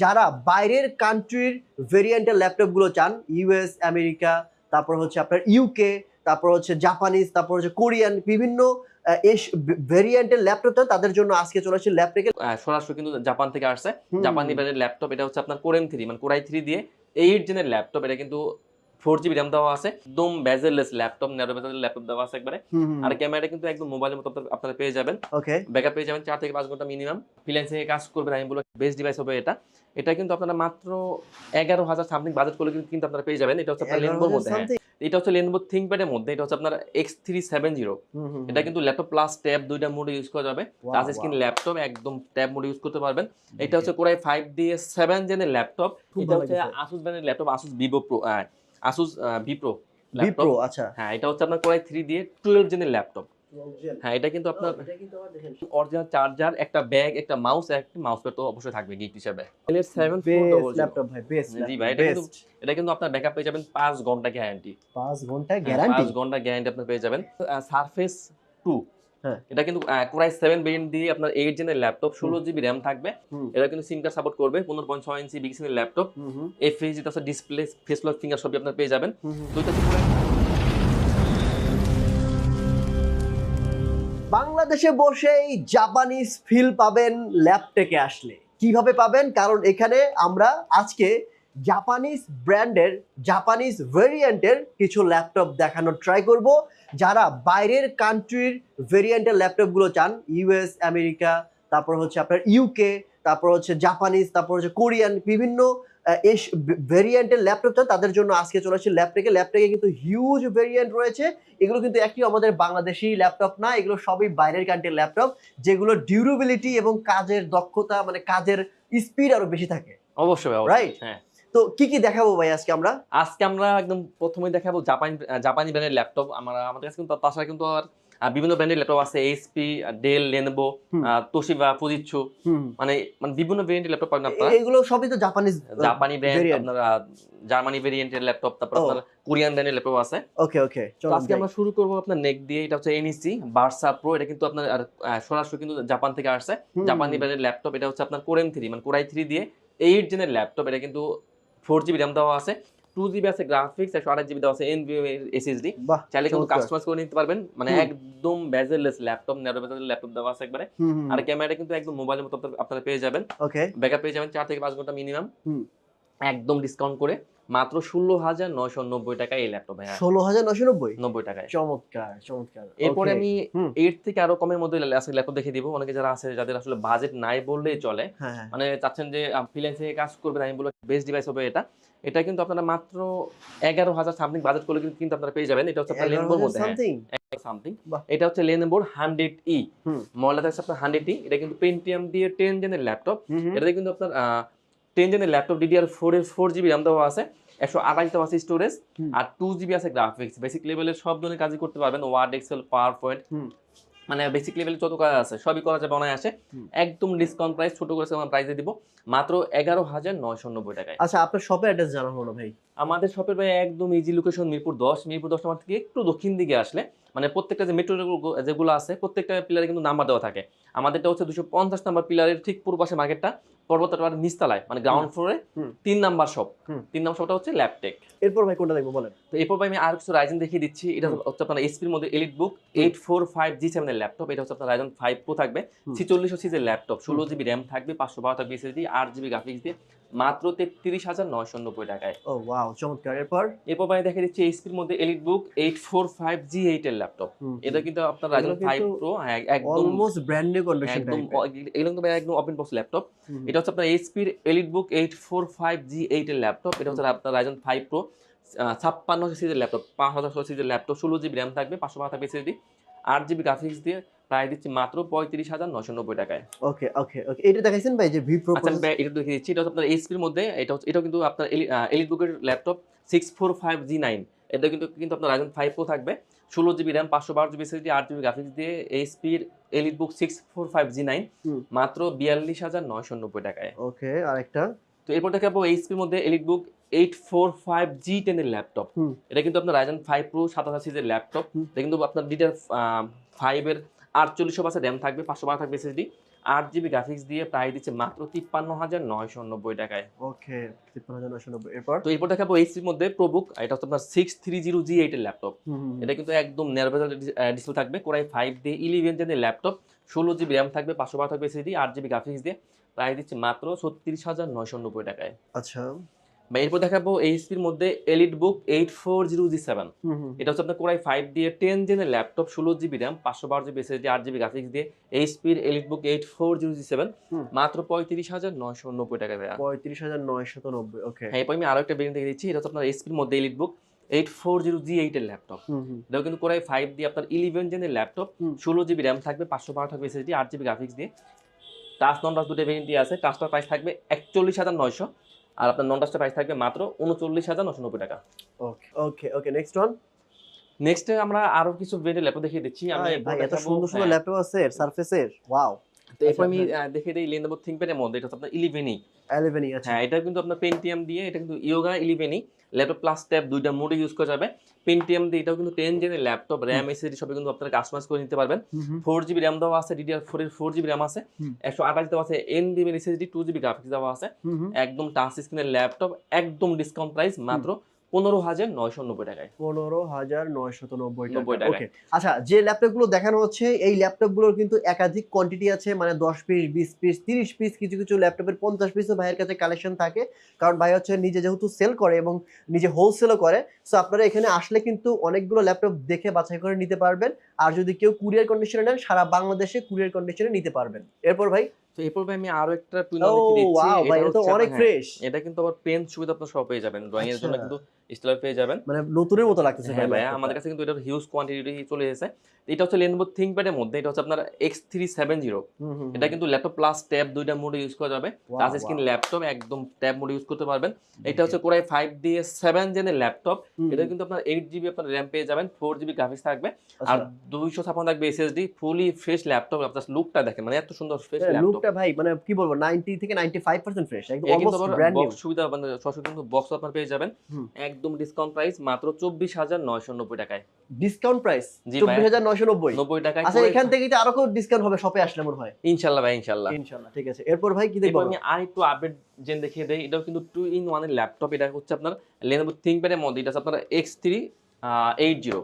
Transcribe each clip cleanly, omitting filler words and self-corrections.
যারা বাইরের কান্ট্রির ভেরিয়েন্টের ল্যাপটপগুলো চান, ইউএস, আমেরিকা, তারপর হচ্ছে আপনার ইউকে, তারপর হচ্ছে জাপানিজ, তারপর হচ্ছে কোরিয়ান, বিভিন্ন ভেরিয়েন্টের ল্যাপটপ চান, তাদের জন্য আজকে চলে আসছে ল্যাপটেকে সরাসরি কিন্তু জাপান থেকে আসছে। জাপানি ব্র্যান্ডের ল্যাপটপ, এটা হচ্ছে আপনার কোরেন 3 মানে কোরাই 3 দিয়ে 8 জেনের ল্যাপটপ। এটা কিন্তু 4GB র্যাম দেওয়া আছে, একদম বেজেললেস ল্যাপটপ, ন্যারো বেজেলের ল্যাপটপ দেওয়া আছে একবারে। আর ক্যামেরাটা কিন্তু একদম মোবাইলের মতো আপনারা পেয়ে যাবেন। ওকে। ব্যাকআপ পেয়ে যাবেন 4 থেকে 5 ঘন্টা মিনিমাম। ফ্রিল্যান্সিং এ কাজ করবেন, আমি বলবো বেস্ট ডিভাইস হবে এটা। এটা কিন্তু আপনারা মাত্র 11,000 সামথিং বাজেট করলে কিন্তু আপনারা পেয়ে যাবেন। এটা হচ্ছে আপনার লেনোভোর মধ্যে। হ্যাঁ, এটা হচ্ছে লেনোভো থিংকপ্যাডের মধ্যে। এটা হচ্ছে আপনার X370। এটা কিন্তু ল্যাপটপ প্লাস ট্যাব দুইটা মোডে ইউজ করা যাবে। টাচ স্ক্রিন ল্যাপটপ, একদম ট্যাব মোডে ইউজ করতে পারবেন। এটা হচ্ছে কোরাই 5 দিয়ে 7 জেনের ল্যাপটপ। এটা হচ্ছে আসুস ব্র্যান্ডের laptop, Asus Vivo pro, Asus V pro laptop. আচ্ছা। হ্যাঁ, এটা হচ্ছে আপনার কোরাই 3 দিয়ে 12 জেনের ল্যাপটপ। হ্যাঁ, এটা কিন্তু আপনার অরিজিনাল চার্জার, একটা ব্যাগ, একটা মাউস, একটা মাউস প্যাড তো অবশ্যই থাকবে গিফট হিসেবে। এর 7400 ল্যাপটপ ভাই, বেস্ট। জি ভাই, এটা কিন্তু আপনার ব্যাকআপ পেয়ে যাবেন 5 ঘন্টা গ্যারান্টি। 5 ঘন্টা গ্যারান্টি? 5 ঘন্টা গ্যারান্টি আপনি পেয়ে যাবেন। সারফেস 2, হ্যাঁ, এটা কিন্তু কোরাই 7 ভেরিয়েন্ট দিয়ে আপনার 8 জেনের ল্যাপটপ, 16GB র্যাম থাকবে। এটা কিন্তু সিম কার্ড সাপোর্ট করবে। 15.6 ইঞ্চি বিগ স্ক্রিনের ল্যাপটপ, এফএইচডি তাছাড়া ডিসপ্লে, ফেস লক, ফিঙ্গার সবই আপনার পেয়ে যাবেন। দুইটা বাংলাদেশে বসেই জাপানিজ ফিল পাবেন ল্যাপটেকে আসলে। কিভাবে পাবেন? কারণ এখানে আমরা আজকে জাপানিজ ব্র্যান্ডের, জাপানিজ ভেরিয়েন্টের কিছু ল্যাপটপ দেখানোর ট্রাই করব। যারা বাইরের কান্ট্রির ভেরিয়েন্টের ল্যাপটপগুলো চান, ইউএস, আমেরিকা, তারপর হচ্ছে আপনার ইউকে, তারপর হচ্ছে জাপানিজ, তারপর হচ্ছে কোরিয়ান, বিভিন্ন ভেরিয়েন্টের ল্যাপটপ চান, তাদের জন্য আজকে চলে আসছে ল্যাপটেকে। ল্যাপটেকে কিন্তু হিউজ ভেরিয়েন্ট রয়েছে। এগুলো কিন্তু একটি আমাদের বাংলাদেশি ল্যাপটপ না, এগুলো সবই বাইরের কান্ট্রির ল্যাপটপ, যেগুলো ডিউরেবিলিটি এবং কাজের দক্ষতা, মানে কাজের স্পিড আরো বেশি থাকে। অবশ্যই রাইট? হ্যাঁ। তো কি কি দেখাবো ভাই আজকে আমরা? আজকে আমরা একদম প্রথমেই দেখাবো জাপানি ব্র্যান্ডের ল্যাপটপ। আমাদের কাছে কিন্তু তাছাড়া কিন্তু আর বিভিন্ন ব্র্যান্ডের ল্যাপটপ আছে, HP, Dell, Lenovo, Toshiba, Fujitsu, মানে মানে বিভিন্ন ভেরিয়েন্টের ল্যাপটপ পাবেন আপনারা। এগুলো সবই তো জাপানি ব্র্যান্ড, আপনারা জার্মানি ভেরিয়েন্টের ল্যাপটপ, তারপর আপনার কোরিয়ান ব্র্যান্ডের ল্যাপটপ আছে। ওকে ওকে, তো আজকে আমরা শুরু করব আপনার নেক দিয়ে। এটা হচ্ছে এনইসি ভার্সা প্রো। এটা কিন্তু আপনার সরাসরি কিন্তু জাপান থেকে আসছে। জাপানি ব্র্যান্ডের ল্যাপটপ। এটা হচ্ছে আপনার কোরেন 3 মানে কোরাই 3 দিয়ে 8 জেনের ল্যাপটপ। এটা কিন্তু 4GB র্যাম দেওয়া আছে, 2GB আছে গ্রাফিক্স, 128GB দেওয়া আছে এনভিএমই এসএসডি। চাইলে কিন্তু কাস্টমাইজ করে নিতে পারবেন। মানে একদম বেজেললেস ল্যাপটপ, ন্যারো বেজেলের ল্যাপটপ দেওয়া আছে একবারে। আর ক্যামেরাটা কিন্তু একদম মোবাইলের মতো আপনারা পেয়ে যাবেন। ওকে। ব্যাকআপ পেয়ে যাবেন 4 থেকে 5 ঘন্টা মিনিমাম। একদম ডিসকাউন্ট করে মাত্র 16,990 টাকায় এই ল্যাপটপ। হ্যাঁ, 16,990 টাকায়। চমৎকার চমৎকার। এরপরে আমি এর থেকে আরো কমের মধ্যে ল্যাপটপ দেখিয়ে দিব। অনেকে যারা আছে, যাদের আসলে বাজেট নাই বললেই চলে, মানে চাচ্ছেন যে ফ্রিল্যান্সিং এ কাজ করবেন, আমি বলবো বেস্ট ডিভাইস হবে এটা। এটা কিন্তু আপনারা মাত্র 11,000 সামথিং বাজেট করলে কিন্তু আপনারা পেয়ে যাবেন। এটা হচ্ছে আপনার লেনোভোর মধ্যে সামথিং। এটা হচ্ছে লেনোভোর 100E মডেলটা হচ্ছে আপনার 100E। এটা কিন্তু পেন্টিয়াম দিয়ে 10 জেনের ল্যাপটপ। এটাতে কিন্তু আপনার 10 জেনের ল্যাপটপ, DDR4 এর 4GB র্যাম দেওয়া আছে, 128 আছে স্টোরেজ, আর 2GB আছে গ্রাফিক্স। বেসিক লেভেলের সব ধরনের কাজই করতে পারবেন, ওয়ার্ড, এক্সেল, পাওয়ার পয়েন্ট, মানে বেসিক লেভেলে যত কাজ আছে সবই করা যাবে অনায়াসে। একদম ডিসকাউন্ট প্রাইস, ছোট করে আমরা প্রাইসে দিব মাত্র 11,990 টাকায়। আচ্ছা, আপনার শপের অ্যাড্রেস জানাবো না ভাই? আমাদের শপের ভাই একদম ইজি লোকেশন, মিরপুর 10 আমার থেকে একটু দক্ষিণ দিকে আসলে, মানে প্রত্যেকটা যে মেট্রো যেগুলো আছে প্রত্যেকটা পিলারে কিন্তু নাম্বার দেওয়া থাকে। আমাদেরটা হচ্ছে 250 নাম্বার পিলারের ঠিক পূর্ব পাশে মার্কেটটা, পর্বতটার নিচতলায়, মানে গ্রাউন্ড ফ্লোরে 3 নাম্বার শপ। 3 নাম্বার শপটা হচ্ছে ল্যাপটেক। এরপর ভাই কোনটা দেখবো বলেন? তো এরপর ভাই আমি আর কিছু রাইজেন দেখিয়ে দিচ্ছি। এটা হচ্ছে আপনার এসপির মধ্যে এলিটবুক 845G7 এর ল্যাপটপ। এটা হচ্ছে আপনার রাইজেন 5 প্রো থাকবে, 4600 সিরিজের ল্যাপটপ, 16GB র্যাম থাকবে, 512 থাকবে এসএসডি, 8GB গ্রাফিক্স দিয়ে মাত্র 33,990 টাকায়। ও ওয়াও, চমৎকার। এরপর ভাই দেখা দিচ্ছি এইচপির মধ্যে এলিটবুক 845G8 এর ল্যাপটপ। এটা কিন্তু আপনার রাইজেন 5 প্রো, একদম অলমোস্ট ব্র্যান্ড নিউ কন্ডিশন একদম একদম ওপেন বক্স ল্যাপটপ। এটা হচ্ছে আপনার এইচপির এলিটবুক 845G8 এর ল্যাপটপ। এটা হচ্ছে আপনার রাইজেন 5 প্রো, 5600 সিরিজের ল্যাপটপ, 5000 সিরিজের ল্যাপটপ, 16GB র্যাম থাকবে, 512 থাকবে এসএসডি, 8GB গ্রাফিক্স দিয়ে প্রায় দিচ্ছি মাত্র 35,990 টাকায়। ওকে ওকে ওকে, এটা দেখাইছেন ভাই যে ভি প্রো? আচ্ছা, আমি এটা দেখিয়ে দিচ্ছি। এটা হচ্ছে আপনার এইচপির মধ্যে, এটাও কিন্তু আপনার এলিটবুকের ল্যাপটপ 645G9। এটা কিন্তু আপনার রাইজেন 5 প্রো থাকবে, 16GB RAM, 512GB SSD, 8GB graphics দিয়ে এইচপির এলিটবুক 645G9 মাত্র 42,990 টাকায়। ওকে, আরেকটা। তো এরপর দেখাবো এইচপির মধ্যে এলিটবুক 845G10 এর ল্যাপটপ। এটা কিন্তু আপনার রাইজেন 5 প্রো 7000 সিরিজের ল্যাপটপ। এটা কিন্তু আপনার DDR5 এর 4800 র্যাম থাকবে, 512 থাকবে এসএসডি, 8 জিবি গ্রাফিক্স দিয়ে প্রাইস দিচ্ছে মাত্র 53,990 টাকায়। ওকে 53,990। এরপর তো এরপর দেখাবো এইচপির মধ্যে প্রোবুক, এটা হচ্ছে আপনার 630G8 এর ল্যাপটপ। এটা কিন্তু একদম ন্যারো বেজেল ডিসপ্লে থাকবে, কোরাই 5 দিয়ে 11 জেনের ল্যাপটপ, 16 জিবি র্যাম থাকবে, 512 থাকবে এসএসডি, 8 জিবি গ্রাফিক্স দিয়ে প্রাইস দিচ্ছে মাত্র 36,990 টাকায়। আচ্ছা বা এরপর দেখাবো এইচপির মধ্যে এলিটবুক 8400G7। এটা হচ্ছে আপনার কোরাই 5 দিয়ে 10 জেনের laptop, 16 GB RAM, 512 GB SSD, 8 GB graphics দিয়ে এইচপির এলিটবুক 8400G7 মাত্র 35,990 টাকায় ভাইয়া। 35,990। ওকে হ্যাঁ, এরপর আমি আরো একটা ভেরিয়েন্ট দেখে দিচ্ছি। এটা হচ্ছে আপনার এইচপির মধ্যে এলিটবুক 840G8 এর ল্যাপটপ। এটাও কিন্তু কোরাই 5 দিয়ে আপনার 11 জেনের ল্যাপটপ, 16 জিবি র্যাম থাকবে, 512 থাকবে এসএসডি, 8 জিবি গ্রাফিক্স দিয়ে। টাচ নন টাচ দুটো ভেরিয়েন্টই আছে। টাচটার প্রাইস থাকবে 41,900, আর আপনার নন টাচটার প্রাইস থাকবে মাত্র 39,990 টাকা। ওকে ওকে ওকে নেক্সট ওয়ান। নেক্সট আমরা আরো কিছু ভেরিয়েন্ট ল্যাপটপ দেখিয়ে দিচ্ছি। আমি ভাই এত সুন্দর সুন্দর ল্যাপটপ আছে সারফেসের, ওয়াও। তো এরপর আমি দেখিয়ে দিই Lenovo ThinkPad এর মধ্যে। এটা হচ্ছে আপনার 11E। 11 আছে। হ্যাঁ, এটা কিন্তু আপনার Pentium দিয়ে, এটা কিন্তু Yoga 11E laptop plus tab দুইটা মোডে ইউজ করা যাবে। Pentium দিয়ে এটাও কিন্তু 10 জেনের ল্যাপটপ, র্যাম এসএসডি সবই কিন্তু আপনারা কাস্টমাইজ করে নিতে পারবেন। 4GB র্যাম দেওয়া আছে, DDR4 এর 4GB র্যাম আছে, 128 দেওয়া আছে, NVMe এর এসএসডি, 2GB গ্রাফিক্স দেওয়া আছে। একদম টাচ স্ক্রিনের ল্যাপটপ, একদম ডিসকাউন্ট প্রাইস মাত্র 15,990 টাকায়। 15,990 টাকা। ওকে আচ্ছা, যে ল্যাপটপগুলো দেখানো হচ্ছে এই ল্যাপটপগুলোর কিন্তু একাধিক কোয়ান্টিটি আছে, মানে 10 পিস, 20 পিস, 30 পিস, কিছু কিছু ল্যাপটপের 50 পিসও ভাইয়ের কাছে কালেকশন থাকে। কারণ ভাই হচ্ছে নিজে যেহেতু সেল করে এবং নিজে হোলসেলও করে, সো আপনারা এখানে আসলে কিন্তু অনেকগুলো ল্যাপটপ দেখে বাছাই করে নিতে পারবেন। আর যদি কেউ কুরিয়ার কন্ডিশনে নেন, সারা বাংলাদেশে কুরিয়ার কন্ডিশনে নিতে পারবেন। এরপর ভাই তো এরপর ভাই আমি আরো একটা টুইন দেখিয়ে দিচ্ছি। ওয়াও ভাই, এটা তো অনেক ফ্রেশ। এটা কিন্তু আবার পেন সুবিধা আপনারা সব পেয়ে যাবেন, ড্রয়িং এর জন্য কিন্তু স্টেলার পেয়ে যাবেন, মানে নতুনের মতো লাগতেছে হ্যাঁ ভাই। আমাদের কাছে কিন্তু এটার হিউজ কোয়ান্টিটি চলে এসেছে। এটা হচ্ছে Lenovo ThinkPad এর মধ্যে। এটা হচ্ছে আপনার X370। এটা কিন্তু ল্যাপটপ প্লাস ট্যাব দুইটা মোডে ইউজ করা যাবে। টাচ স্ক্রিন ল্যাপটপ, একদম ট্যাব মোডে ইউজ করতে পারবেন। এটা হচ্ছে কোরাই 5 দিয়ে 7 জেনের ল্যাপটপ। এটা কিন্তু আপনার 8GB আপনার র্যাম পেয়ে যাবেন, 4GB গ্রাফিক্স থাকবে, আর 256 থাকবে এসএসডি। ফুলি ফ্রেশ ল্যাপটপ। আপনার লুকটা দেখেন, মানে এত সুন্দর ফ্রেশ ল্যাপটপ। লুকটা ভাই মানে কি বলবো, 90 থেকে 95% ফ্রেশ, একদম অলমোস্ট ব্র্যান্ড নিউ। বক্স সুবিধা মানে সরাসরি কিন্তু বক্স আপনার পেয়ে যাবেন। একদম ডিসকাউন্ট প্রাইস মাত্র 24,990 টাকায়। ডিসকাউন্ট প্রাইস 24,990 টাকায়। আচ্ছা, এখান থেকে তো আরো ডিসকাউন্ট হবে শপে আসলে মনে হয়। ইনশাআল্লাহ ভাই, ইনশাআল্লাহ। ঠিক আছে। এরপর ভাই কি দেখবো? আমি আরেকটু আপডেট জেন দেখিয়ে দেই। এটাও কিন্তু 2-in-1 এর ল্যাপটপ। এটা হচ্ছে আপনার Lenovo ThinkPad এর মধ্যে। এটা হচ্ছে আপনার X380।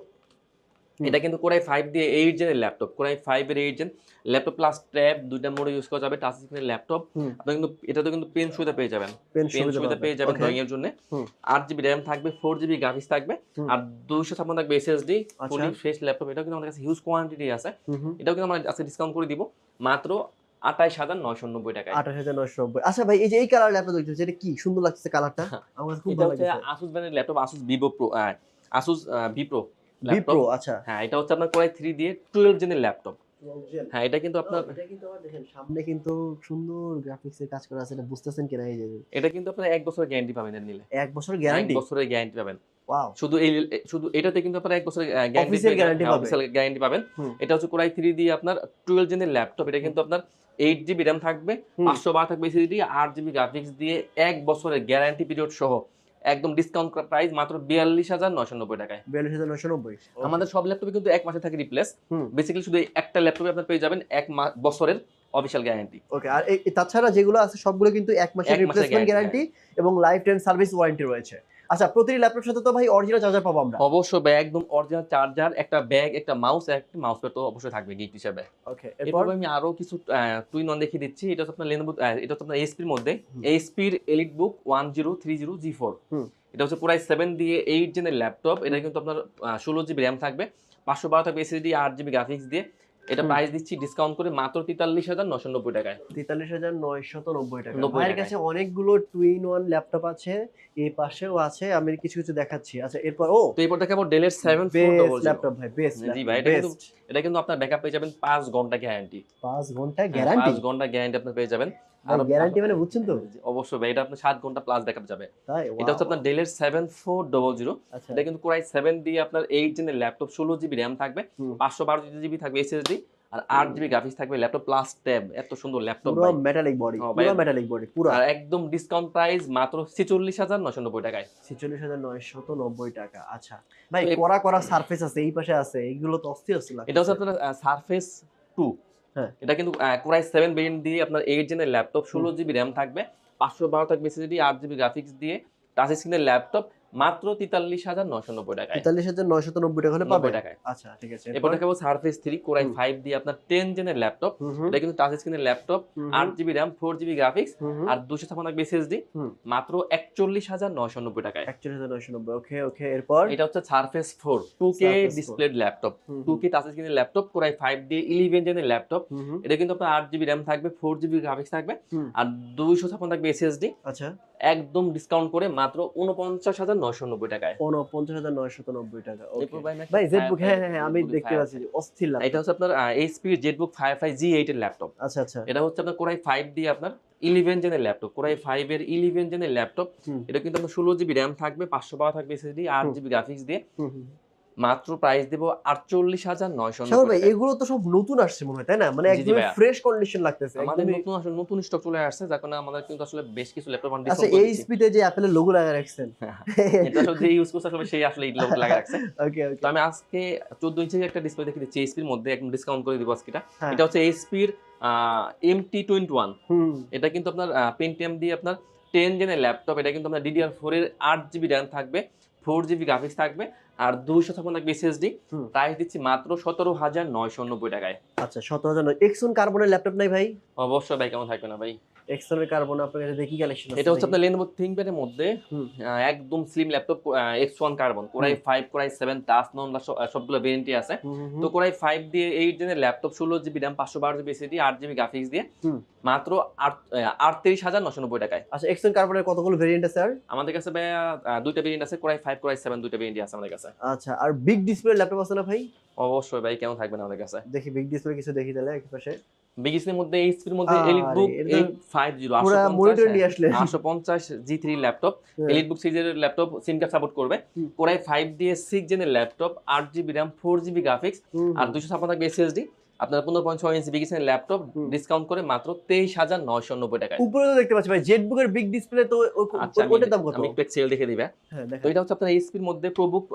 এটা কিন্তু কোরাই 5 দিয়ে 8 জেনের ল্যাপটপ, কোরাই 5 এর 8 জেন ল্যাপটপ প্লাস ট্যাব দুইটা মোডে ইউজ করা যাবে, টাচ স্ক্রিনের ল্যাপটপ। আপনি কিন্তু এটাতে কিন্তু পেন সুবিধা পেয়ে যাবেন, পেন সুবিধা পেয়ে যাবেন ড্রয়িং এর জন্য। 8GB র্যাম থাকবে, 4GB গ্রাফিক্স থাকবে, আর 256 থাকবে এসএসডি। ফুলি ফ্রেশ ল্যাপটপ। এটাও কিন্তু আমাদের কাছে হিউজ কোয়ান্টিটি আছে। এটাও কিন্তু আমরা আজকে ডিসকাউন্ট করে দিব মাত্র 28,990 টাকায়। 28,990। আচ্ছা ভাই, এই যে এই কালার ল্যাপটপ দেখতেছি, এটা কি সুন্দর লাগছে কালারটা, আমার খুব ভালো লাগছে। এটা হচ্ছে Asus ব্র্যান্ডের laptop, Asus Vivo Pro, Asus Vipro Vipro। আচ্ছা হ্যাঁ, এটা হচ্ছে আপনার কোরাই 3 দিয়ে 12 জেনের ল্যাপটপ। হ্যাঁ, এটা কিন্তু আপনার এটা কিন্তু আবার দেখেন সামনে কিন্তু সুন্দর গ্রাফিক্সের কাজ করা আছে, এটা বুঝতেছেন কিনা? এই যে এটা কিন্তু আপনার 1 বছরের গ্যারান্টি পাবেন এর নিলে। 1 বছরের গ্যারান্টি? 1 বছরের গ্যারান্টি পাবেন। ওয়াও। শুধু এটাতে কিন্তু আপনার 1 বছরের অফিসিয়াল গ্যারান্টি পাবেন। এটা হচ্ছে কোরাই 3 দিয়ে আপনার 12 জেনের ল্যাপটপ। এটা কিন্তু আপনার 8GB র্যাম থাকবে, 512 থাকবে এসএসডি, 8GB গ্রাফিক্স দিয়ে 1 বছরের গ্যারান্টি পিরিয়ড সহ একদম ডিসকাউন্ট প্রাইস মাত্র 42,990 টাকায়। 42,990। আমাদের সব ল্যাপটপে কিন্তু 1 মাসে থাকে রিপ্লেস। বেসিক্যালি শুধু একটা ল্যাপটপে আপনারা পেয়ে যাবেন 1 বছরের অফিশিয়াল গ্যারান্টি। ওকে, আর তাছাড়া যেগুলো আছে সবগুলো কিন্তু 1 মাসের রিপ্লেসমেন্ট গ্যারান্টি এবং লাইফ টাইম সার্ভিস ওয়ারেন্টি রয়েছে। আচ্ছা, প্রতিটি ল্যাপটপের সাথে তো ভাই অরিজিনাল চার্জার পাবো আমরা? অবশ্যই ভাই, একদম অরিজিনাল চার্জার, একটা ব্যাগ, একটা মাউস, একটা মাউস প্যাড তো অবশ্যই থাকবে গিফট হিসেবে। ওকে, এরপর আমি আরো কিছু টুইন-অন দেখিয়ে দিচ্ছি। এটা হচ্ছে আপনার Lenovo, এটা হচ্ছে আপনার HP এর মধ্যে HP এর EliteBook 1030G4। এটা হচ্ছে পুরাই 7 দিয়ে 8 জেনের ল্যাপটপ। এটা কিন্তু আপনার 16GB র্যাম থাকবে, 512 থাকবে এসএসডি, 8GB গ্রাফিক্স দিয়ে। এটা প্রাইস দিচ্ছি ডিসকাউন্ট করে মাত্র 43,990 টাকায়। 43,990 টাকা। ভাইয়ের কাছে অনেকগুলো টুইন-অন ল্যাপটপ আছে, এই পাশেও আছে, আমি কিছু কিছু দেখাচ্ছি। আচ্ছা, এরপর এরপর দেখাবো Dell এর 7400 ল্যাপটপ ভাই, বেস্ট। জি ভাই, এটা কিন্তু আপনার ব্যাকআপ পেয়ে যাবেন 5 ঘন্টা গ্যারান্টি। 5 ঘন্টা গ্যারান্টি? 5 ঘন্টা গ্যারান্টি আপনি পেয়ে যাবেন। আর গ্যারান্টি মানে বুঝছেন তো? অবশ্যই ভাই, এটা আপনার 7 ঘন্টা প্লাস ব্যাকআপ যাবে। তাই? এটা হচ্ছে আপনার Dell এর 7400। এটা কিন্তু কোরাই 7 দিয়ে আপনার 8 জেনের ল্যাপটপ, 16GB র্যাম থাকবে, 512GB থাকবে এসএসডি, আর 8GB গ্রাফিক্স থাকবে, ল্যাপটপ প্লাস ট্যাব। এত সুন্দর ল্যাপটপ পুরো মেটালিক বডি, পুরো মেটালিক বডি পুরো। আর একদম ডিসকাউন্ট প্রাইস মাত্র 46,990 টাকায়। 46,990 টাকা। আচ্ছা ভাই, করা সারফেস আছে এই পাশে আছে, এগুলো তো অস্থির আছে। এটা হচ্ছে আপনার Surface 2। হ্যাঁ। এটা কিন্তু Core i7 ভেরিয়েন্ট দিয়ে আপনার 8 জেনের ল্যাপটপ, 16 জিবি র্যাম থাকবে, 512 থাকবে এসএসডি, 8 জিবি গ্রাফিক্স দিয়ে টাচ স্ক্রিনের ল্যাপটপ মাত্র 43,990 টাকায়। 43,990 টাকা হলে 90 পাবে। টাকায়। আচ্ছা ঠিক আছে। এরপর দেখাবো Surface 3 Core হুম। i5 দিয়ে আপনার 10 জেনের ল্যাপটপ। হুম, হুম। এটা কিন্তু টাচ স্ক্রিনের ল্যাপটপ, হুম, 8 জিবি র্যাম, 4 জিবি গ্রাফিক্স হুম, হুম। আর 256 থাকবে এসএসডি, হুম। মাত্র 41,990 টাকায়। 41,990। ওকে, ওকে। এরপর এটা হচ্ছে Surface 4 2K Surface 4। Displayed laptop, হুম, 2K টাচ স্ক্রিনের ল্যাপটপ, Core i5 দিয়ে 11 জেনের ল্যাপটপ। হুম, হুম। এটা কিন্তু আপনার 8 জিবি র্যাম থাকবে, 4 জিবি গ্রাফিক্স থাকবে হুম। আর 256 থাকবে এসএসডি, আচ্ছা। একদম ডিসকাউন্ট করে মাত্র 49,990 টাকায়। 49,990 টাকা। ওকে। এরপর ভাই ভাই জেটবুক, হ্যাঁ, হ্যাঁ, হ্যাঁ, আমি দেখতে পাচ্ছি অস্থির এটা ল্যাপটপ। হচ্ছে আপনার HP ZBook 55 G8 এর ল্যাপটপ। আচ্ছা, আচ্ছা। এটা হচ্ছে আপনার Core i5 দিয়ে আপনার 11 জেনের ল্যাপটপ, Core i5 এর 11 জেনের ল্যাপটপ। হুম। এটা কিন্তু আপনার 16 জিবি র্যাম থাকবে, 512 থাকবে এসএসডি, 8 হুম। জিবি গ্রাফিক্স দিয়ে, হুম, হুম। মাত্র প্রাইস দেব শাওন 48,990 ভাই, টাকায়। এগুলো তো সব নতুন আসছে মনে হয়, তাই না? মানে জি, জি একদমই ভাইয়া। ফ্রেশ কন্ডিশন লাগতেছে। আমাদের একদমই। নতুন আসলে নতুন স্টক চলে আসছে, যার কারণে আমাদের কিন্তু আসলে বেশ কিছু ল্যাপটপ আমরা আচ্ছা, ডিসকাউন্ট করে দিচ্ছি। এইচপি তে যে অ্যাপেলের লোগো লাগায় রাখছেন। এটা আসলে যে ইউজ করছে আসলে সেই আসলে এই লোগো লাগিয়ে রাখছে। ওকে, তো ওকে। আমি আজকে 14 ইঞ্চির একটা ডিসপ্লে দেখে দিচ্ছি এইচপির মধ্যে, একদম ডিসকাউন্ট করে দিব আজকে এটা। হ্যাঁ। এটা হচ্ছে এইচপির MT21। হুম। এটা কিন্তু আপনার পেন্টিয়াম দিয়ে আপনার 10 জেনের ল্যাপটপ। এটা কিন্তু আপনার DDR4 এর 8 জিবি র্যাম থাকবে, 4 জিবি গ্রাফিক্স থাকবে আর 256 থাকবে এসএসডি। হুম। প্রাইস দিচ্ছি মাত্র 17,990 টাকায়। আচ্ছা, 17,000 এক্সন কার্বনের ল্যাপটপ নাই ভাই? অবশ্যই ভাই, কেমন থাকবে না ভাই। এক্সনের কার্বন আপনার কাছে দেখি কালেকশন আছে। এটা হচ্ছে দেখি। আপনার Lenovo ThinkPad এর মধ্যে হুম। একদম slim laptop, X1 carbon, Core হুম। i5, Core i7 টাচ নন সবগুলো ভেরিয়েন্টই আছে। হুম, হুম, তো হুম। Core i5 দিয়ে 8 জেনের laptop, 16 GB RAM, 512 GB SSD, 8 GB graphics দিয়ে হুম। মাত্র 38,990 টাকায়। আচ্ছা, এক্সন কার্বনের কতগুলো ভেরিয়েন্ট আছে আর? আমাদের কাছে ভাইয়া দুইটা ভেরিয়েন্ট আছে, Core i5, Core i7 দুইটা ভেরিয়েন্টই আছে আমাদের কাছে। আচ্ছা, আর বিগ ডিসপ্লে ল্যাপটপ আছে না ভাই? অবশ্যই ভাই, কেমন থাকবে না আমাদের কাছে। দেখি বিগ ডিসপ্লে কিছু দেখি তাহলে এক পাশে। বিগিসের মধ্যে এইচপির মধ্যে আরে, EliteBook এটা তো 850 পুরা মনিটর নিয়ে 850 আসলেন। 850 G3 ল্যাপটপ, হ্যাঁ। EliteBook সিরিজের ল্যাপটপ, সিম কার্ড সাপোর্ট করবে। হুম। Core i5 দিয়ে 6 জেনের laptop, 8 GB RAM, 4 GB graphics hmm, আর হুম। 256 থাকবে এসএসডি। আপনার 15.6 ইঞ্চি বিগিসের ল্যাপটপ হুম। ডিসকাউন্ট করে মাত্র 23,990 টাকায়। উপরে তো দেখতে পাচ্ছি ভাই জেটবুকের বিগ ডিসপ্লে, তো আচ্ছা, ওটার দাম কত? আমি একটু সেল দেখে দিবে। হ্যাঁ, তো দেখেন। এটা হচ্ছে আপনার এইচপির মধ্যে ProBook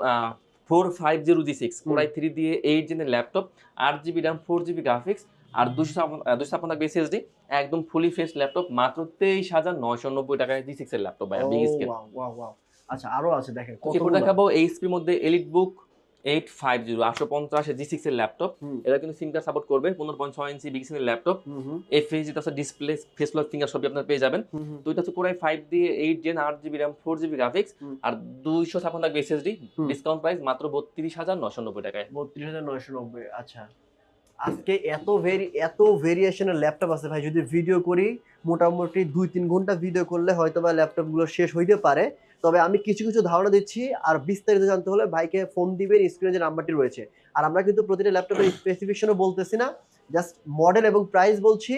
450G6 Core i3 দিয়ে 8 জেনের laptop, 8 GB RAM, 4 GB graphics আর 256 থাকবে এসএসডি, একদম ফুলি ফ্রেশ ল্যাপটপ মাত্র 23,990 টাকায় G6 এর ল্যাপটপ ভাই, big scale. Wow, wow, wow. আচ্ছা, আরো আছে দেখেন এরপর কতগুলো। দেখাবো এইচপির মধ্যে EliteBook 850 850 G6 এর ল্যাপটপ। হুম। এটা কিন্তু সিম কার্ড সাপোর্ট করবে, 15.6 ইঞ্চি বিগ স্ক্রিনের ল্যাপটপ, হুম, হুম, FHD তে আছে ডিসপ্লে, ফেস লক, ফিঙ্গার সবই আপনারা পেয়ে যাবেন। হুম, হুম, তো এটা হচ্ছে Core i5 দিয়ে 8 gen, 8 GB RAM, 4 GB graphics hmm. আর 256 থাকবে এসএসডি, হুম। ডিসকাউন্ট প্রাইস মাত্র 32,990 টাকায়। 32,990। আচ্ছা, আজকে এত ভেরিয়েশনের ল্যাপটপ আছে ভাই, যদি ভিডিও করি মোটামুটি 2-3 ঘন্টা ভিডিও করলে হয়তো বা ল্যাপটপগুলো শেষ হইতে পারে। তবে আমি কিছু কিছু ধারণা দিচ্ছি, আর বিস্তারিত জানতে হলে ভাইকে ফোন দিবেন, স্ক্রিনে যে নাম্বারটি রয়েছে। আর আমরা কিন্তু প্রতিটা ল্যাপটপের স্পেসিফিকেশনও বলতেছি না, জাস্ট মডেল এবং প্রাইস বলছি।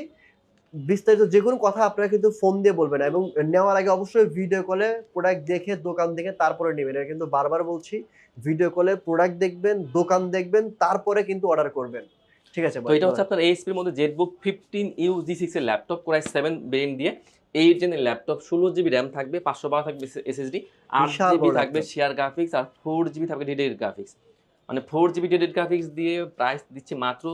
বিস্তারিত যে কোনো কথা আপনারা কিন্তু ফোন দিয়ে বলবেন, এবং নেওয়ার আগে অবশ্যই ভিডিও কলে প্রোডাক্ট দেখে, দোকান দেখে তারপরে নেবেন। এটা কিন্তু বারবার বলছি, ভিডিও কলে প্রোডাক্ট দেখবেন, দোকান দেখবেন, তারপরে কিন্তু অর্ডার করবেন। ঠিক আছে তো এটা হচ্ছে আপনার এইচপির মধ্যে ZBook 15U G6 এর ল্যাপটপ, Core i7 ভেরিয়েন্ট দিয়ে 8 জেনের ল্যাপটপ, 16 জিবি র্যাম থাকবে, 512 থাকবে এসএসডি, 8 বিশাল জিবি বড় থাকবে laptop। শেয়ার গ্রাফিক্স আর 4 জিবি থাকবে ডেডিকেটেড গ্রাফিক্স। মানে 4 জিবি ডেডিকেটেড গ্রাফিক্স দিয়ে প্রাইস দিচ্ছি মাত্র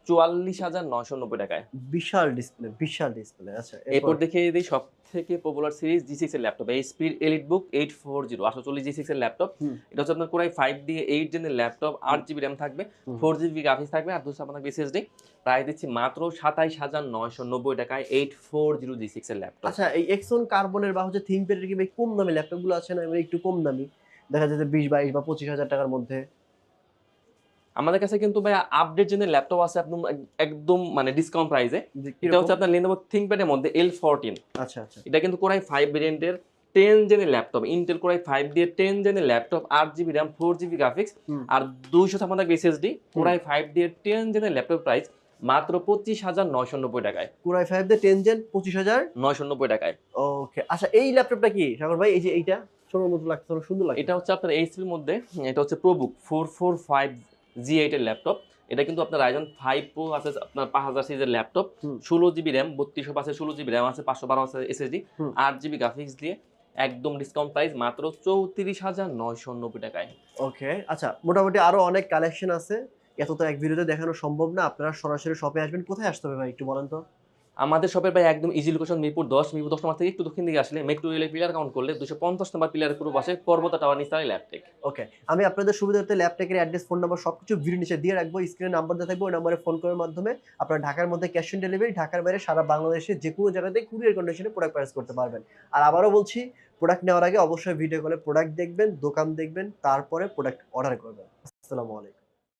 44,990 টাকায়। বিশাল ডিসপ্লে, বিশাল ডিসপ্লে। আচ্ছা, এরপর দেখিয়ে দিই সব থেকে পপুলার সিরিজ G6 এর ল্যাপটপ, এইচপির EliteBook 840 840 G6 এর ল্যাপটপ। হুম। এটা হচ্ছে আপনার Core i5 দিয়ে 8 জেনের ল্যাপটপ, 8 জিবি র্যাম থাকবে, হুম। 4 জিবি গ্রাফিক্স থাকবে আর 256 থাকবে এসএসডি। প্রাইস দিচ্ছি মাত্র 27,990 টাকায় 840 G6 এর ল্যাপটপ। আচ্ছা, এই এক্সন কার্বনের বা হচ্ছে থিংকপ্যাডের কি ভাই কম দামি ল্যাপটপগুলো আছে না? মানে একটু কম দামি, দেখা যায় যে 20-22 বা 25,000 টাকার মধ্যে। আমাদের কাছে কিন্তু ভাই আপডেট জেনের ল্যাপটপ আছে একদম একদম মানে ডিসকাউন্ট প্রাইসে। যে এটা কিরকম? হচ্ছে আপনার Lenovo ThinkPad এর মধ্যে L14। আচ্ছা, আচ্ছা। এটা কিন্তু Core i5 ভেরিয়েন্টের 10 জেনের ল্যাপটপ, Intel Core i5 দিয়ে 10 জেনের laptop, 8 GB RAM, 4 GB graphics hmm. আর 256 থাকবে এসএসডি। Core i5 দিয়ে 10 জেনের ল্যাপটপ প্রাইস মাত্র 25,990 টাকায়। Core i5 দিয়ে 10 জেন 25,000। 990 টাকায়। ওকে। আচ্ছা, এই ল্যাপটপটা কি সাগর ভাই? এই যে এইটা সোনার মতো লাগছে, অনেক সুন্দর লাগছে। এটা হচ্ছে আপনার এইচপির মধ্যে, এটা হচ্ছে ProBook 445 G8 এর ল্যাপটপ। এটা কিন্তু আপনার Ryzen 5 Pro আছে, আপনার 5000 সিরিজের ল্যাপটপ, হুম। 16 জিবি র্যাম, 3200 আছে, 16 জিবি র্যাম আছে, 512 আছে এসএসডি, হুম। 8 জিবি গ্রাফিক্স দিয়ে একদম ডিসকাউন্ট প্রাইস মাত্র 34,990 টাকায়। ওকে। আচ্ছা, মোটামুটি আরো অনেক কালেকশন আছে, এত তো এক ভিডিওতে দেখানো সম্ভব না, আপনারা সরাসরি শপে আসবেন। কোথায় আসতে হবে ভাই একটু বলেন তো? আমাদের শপের ভাই একদম ইজি লোকেশন মিরপুর 10 নম্বর থেকে একটু দক্ষিণ দিকে আসলে মেট্রো রেলের পিলার কাউন্ট করলে 250 নম্বর পিলারের পুরো পাশে পর্বতা টাওয়ার নিচে ল্যাবটেক। ওকে, আমি আপনাদের সুবিধার্থে ল্যাবটেকের অ্যাড্রেস, ফোন নাম্বার সবকিছু ভিডিও নিচে দিয়ে রাখবো। স্ক্রিনে নাম্বার দেওয়া থাকবে, ওই নাম্বারে ফোন করার মাধ্যমে আপনারা ঢাকার মধ্যে ক্যাশ অন ডেলিভারি, ঢাকার বাইরে সারা বাংলাদেশে যে কোনো জায়গাতে কুরিয়ার কন্ডিশনে প্রোডাক্ট পারচেজ করতে পারবেন। আর আবারও বলছি, প্রোডাক্ট নেওয়ার আগে অবশ্যই ভিডিও কলে প্রোডাক্ট দেখবেন, দোকান দেখবেন, তারপরে প্রোডাক্ট অর্ডার করবেন। আসসালামু আলাইকুম।